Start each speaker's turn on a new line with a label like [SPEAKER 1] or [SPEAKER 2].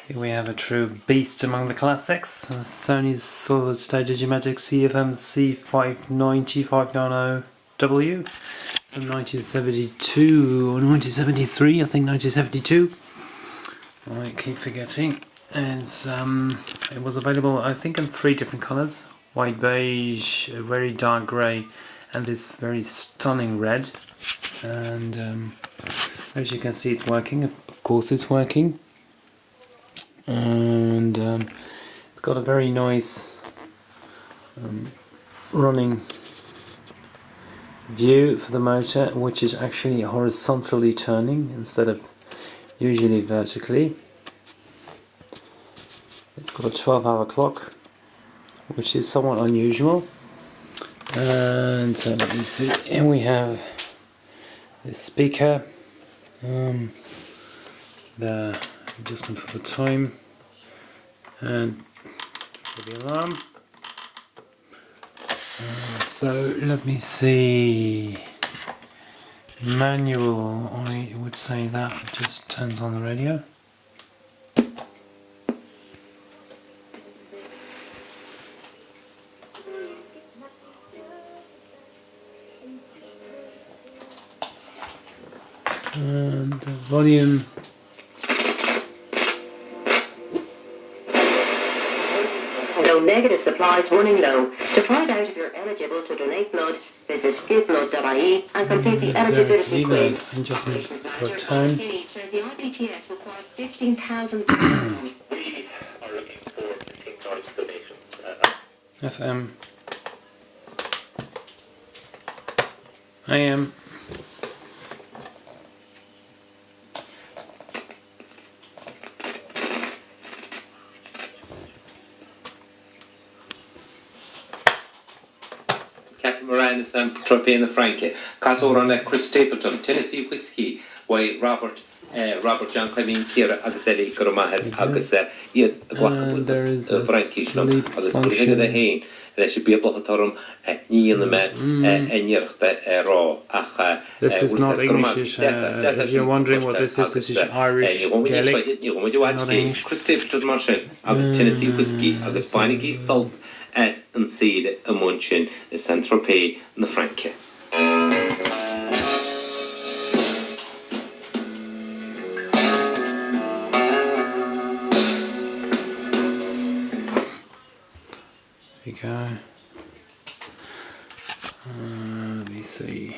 [SPEAKER 1] Here we have a true beast among the classics. Sony's solid state Digimatic TFM-C590W from 1972 or 1973, I think 1972. I keep forgetting. It was available, I think, in 3 different colours: white, beige, a very dark grey, and this very stunning red. And as you can see, it's working. Of course, it's working. And it's got a very nice running view for the motor, which is actually horizontally turning instead of usually vertically. It's got a 12-hour clock, which is somewhat unusual. And let me see, here we have the speaker, the adjustment for the time, and for the alarm. So let me see, manual, I would say that just turns on the radio. And the volume.
[SPEAKER 2] No negative supplies running low. To find out if you're eligible to donate blood, visit giveblood.ie and complete the eligibility quiz.
[SPEAKER 1] Adjustment for time.
[SPEAKER 2] Says the IPTS required 15,000.
[SPEAKER 3] We are looking for Pink Noise donations.
[SPEAKER 1] FM. AM.
[SPEAKER 4] Captain Moran and Tropina Frankie, Casorana Chris Stapleton, Tennessee Whiskey, Why Robert John Clemeen Kira Agseli Kurumahed Agusa Iad Guacapulus Frankie Agus Pulhiga the Hain, and I should be able to Torum Ni in the Man and Yerta Raw.
[SPEAKER 1] This is not English. If you're wondering what this is Irish Gaelic.
[SPEAKER 4] Not English. Chris Stapleton Martian, Agus Tennessee Whiskey, Agus Banigi Salt. S and seed a munchin is Saint-Tropez na Frankie.
[SPEAKER 1] There we go. Let me see.